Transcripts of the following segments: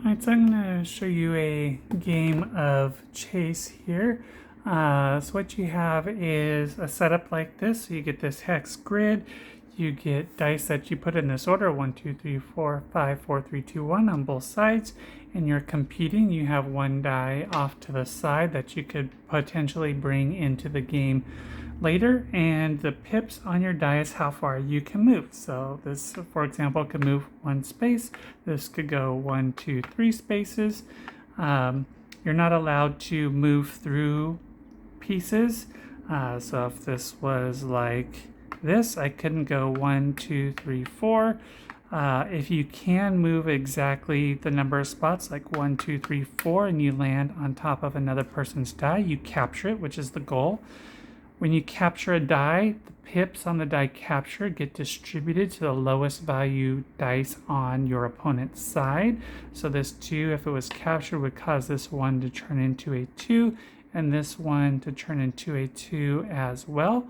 Alright, so I'm going to show you a game of chase here. So what you have is a setup like this. So you get this hex grid. You get dice that you put in this order, 1, 2, 3, 4, 5, 4, 3, 2, 1 on both sides. And you're competing. You have one die off to the side that you could potentially bring into the game later, and the pips on your die is how far you can move. So this, for example, could move 1 space. This could go 1, 2, 3 spaces. You're not allowed to move through pieces. So if this was like this, I couldn't go 1, 2, 3, 4. If you can move exactly the number of spots, like 1, 2, 3, 4, and you land on top of another person's die, you capture it, which is the goal. When you capture a die, the pips on the die captured get distributed to the lowest value dice on your opponent's side. So this 2, if it was captured, would cause this 1 to turn into a 2, and this 1 to turn into a 2 as well.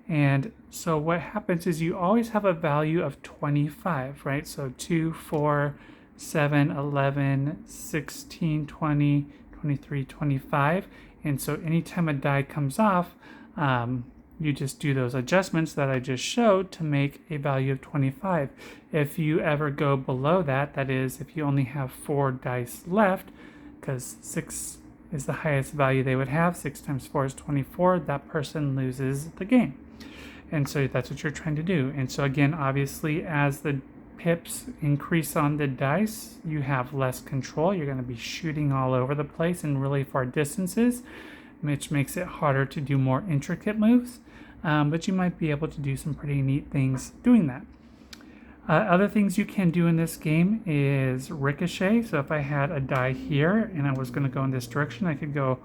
And so what happens is you always have a value of 25, right? So 2, 4, 7, 11, 16, 20, 23, 25. And so anytime a die comes off, you just do those adjustments that I just showed to make a value of 25. If you ever go below that, that is, if you only have 4 dice left, because 6 is the highest value they would have, 6 times 4 is 24, that person loses the game. And so that's what you're trying to do. And so again, obviously, as the pips increase on the dice, you have less control. You're going to be shooting all over the place in really far distances, which makes it harder to do more intricate moves, but you might be able to do some pretty neat things doing that. Other things you can do in this game is ricochet. So if I had a die here and I was going to go in this direction, I could go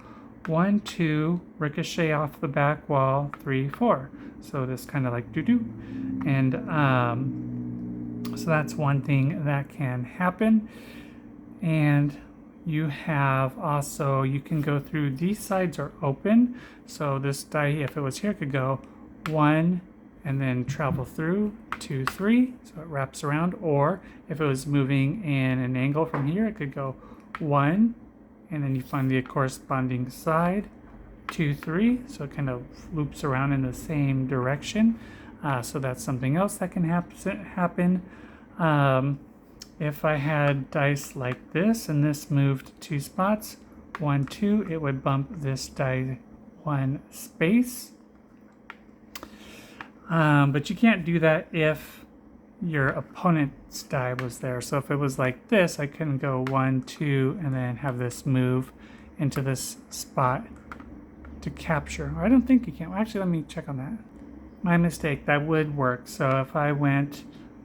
1, 2, ricochet off the back wall, 3, 4. So this kind of like doo-doo. And so that's one thing that can happen. And you have also, you can go through, these sides are open. So this die, if it was here, could go 1 and then travel through 2, 3. So it wraps around. Or if it was moving in an angle from here, it could go 1 and then you find the corresponding side, 2, 3. So it kind of loops around in the same direction. So that's something else that can happen. If I had dice like this and this moved 2 spots, 1, 2, it would bump this die 1 space. But you can't do that if your opponent's die was there. So if it was like this, I couldn't go 1, 2, and then have this move into this spot to capture. I don't think you can. Actually, let me check on that. My mistake, that would work. So if I went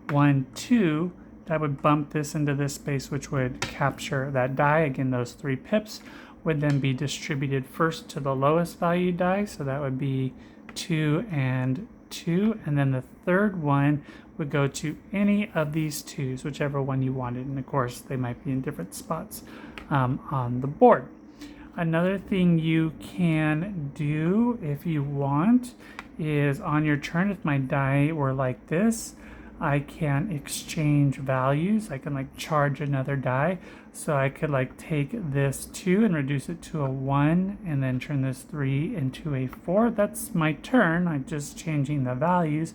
1, 2, that would bump this into this space, which would capture that die. Again, those 3 pips would then be distributed first to the lowest value die. So that would be 2 and 2. And then the third one would go to any of these 2s, whichever one you wanted. And of course, they might be in different spots on the board. Another thing you can do if you want is on your turn, if my die were like this, I can exchange values. I can like charge another die. So I could like take this 2 and reduce it to a 1 and then turn this 3 into a 4. That's my turn. I'm just changing the values,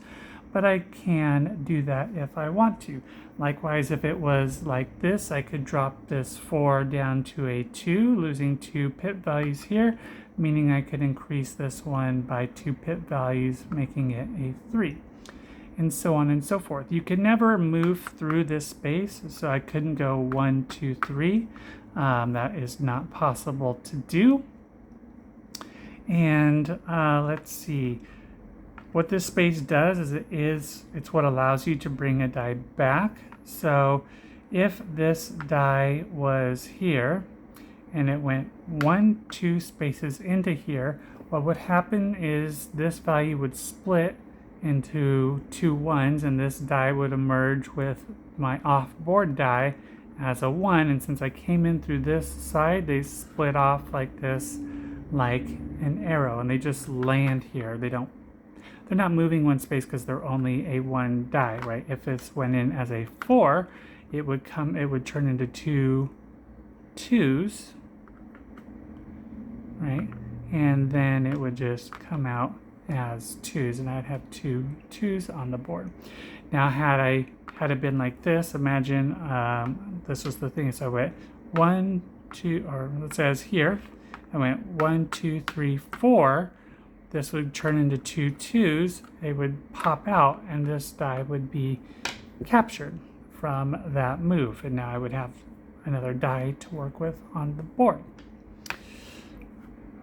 but I can do that if I want to. Likewise, if it was like this, I could drop this 4 down to a 2, losing 2 pip values here, meaning I could increase this one by 2 pip values, making it a 3. And so on and so forth. You can never move through this space, so I couldn't go 1, 2, 3. That is not possible to do. And let's see. What this space does is it's what allows you to bring a die back. So if this die was here and it went 1, 2 spaces into here, what would happen is this value would split into 2 1s, and this die would emerge with my off-board die as a 1. And since I came in through this side, they split off like this, like an arrow, and they just land here. They're not moving 1 space because they're only a 1 die, right? If this went in as a 4, it would turn into 2 2s, right? And then it would just come out as 2s, and I'd have 2 2s on the board. Now, had it been like this, imagine this was the thing. So I went 1, 2, or it says here, I went 1, 2, 3, 4. This would turn into 2 2s. They would pop out, and this die would be captured from that move. And now I would have another die to work with on the board.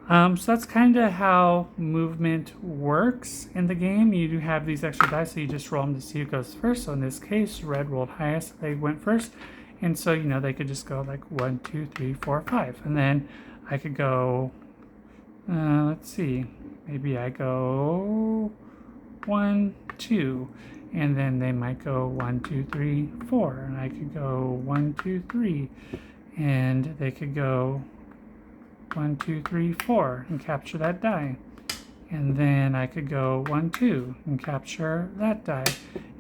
So that's kind of how movement works in the game. You do have these extra dice, so you just roll them to see who goes first. So in this case, red rolled highest, they went first. And so, they could just go like 1, 2, 3, 4, 5. And then I could go, let's see, maybe I go 1, 2. And then they might go 1, 2, 3, 4. And I could go 1, 2, 3. And they could go 1, 2, 3, 4 and capture that die. And then I could go 1, 2 and capture that die.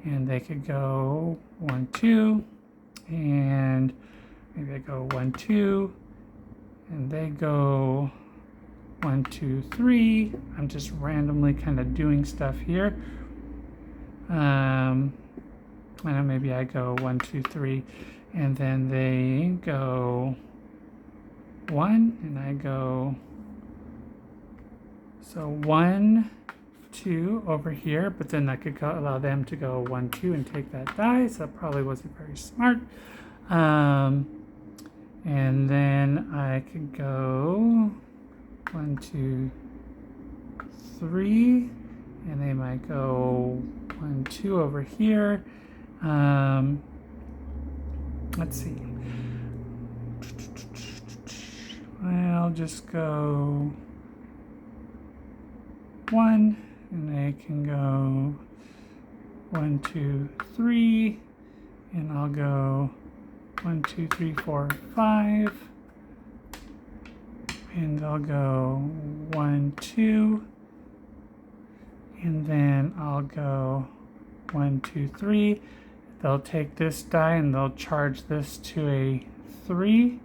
And they could go 1, 2, and maybe I go 1, 2, and they go 1, 2, 3. I'm just randomly kind of doing stuff here. And maybe I go 1, 2, 3, and then they go 1, and I go, so 1, 2 over here, but then I could allow them to go 1, 2 and take that die, so that probably wasn't very smart. And then I could go 1, 2, 3, and they might go 1, 2 over here. Let's see. I'll just go 1, and they can go 1, 2, 3, and I'll go 1, 2, 3, 4, 5, and I'll go 1, 2, and then I'll go 1, 2, 3. They'll take this die and they'll charge this to a 3,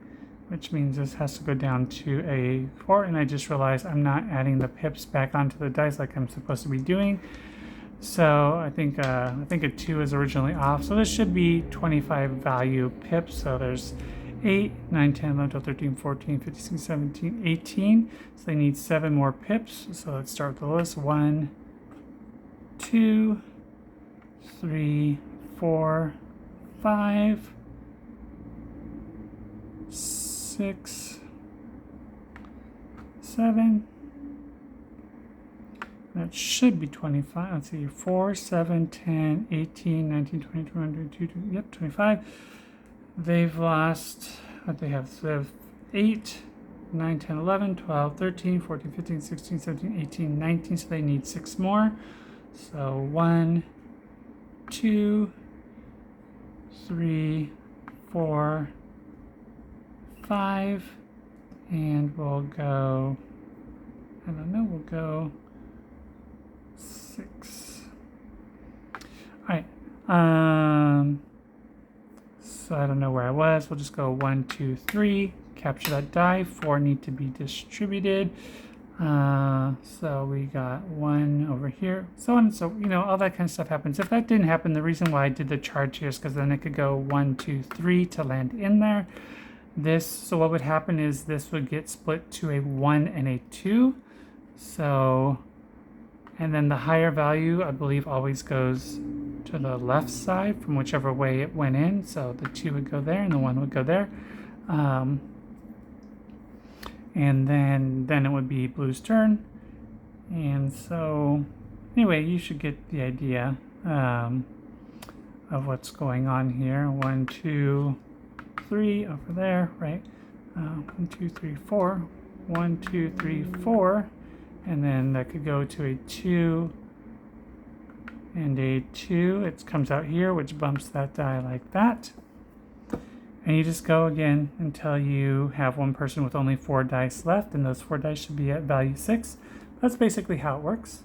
which means this has to go down to a 4, and I just realized I'm not adding the pips back onto the dice like I'm supposed to be doing. So I think a 2 is originally off. So this should be 25 value pips. So there's 8, 9, 10, 11, 12, 13, 14, 15, 16, 17, 18. So they need 7 more pips. So let's start with the list. 1, 2, 3, 4, 5, 6, 7. That should be 25. Let's see, 4, 7, 10, 18, 19, 20, 21, 22, yep, 25. They've lost, what they have, so they have 8, 9, 10, 11, 12, 13, 14, 15, 16, 17, 18, 19. So they need 6 more. So 1, 2, 3, 4, 5, and we'll go, I don't know, we'll go 6. All right. So I don't know where I was. We'll just go 1, 2, 3. Capture that die. 4 need to be distributed. So we got 1 over here. So on. So all that kind of stuff happens. If that didn't happen, the reason why I did the charge here is because then it could go 1, 2, 3 to land in there. So what would happen is this would get split to a 1 and a 2. So. And then the higher value, I believe, always goes to the left side from whichever way it went in. So the 2 would go there and the 1 would go there. And then it would be blue's turn. And so anyway, you should get the idea of what's going on here. 1, 2, 3 over there, right? 1, 2, 3, 4. 1, 2, 3, 4. And then that could go to a 2 and a 2. It comes out here, which bumps that die like that. And you just go again until you have one person with only 4 dice left, and those 4 dice should be at value 6. That's basically how it works.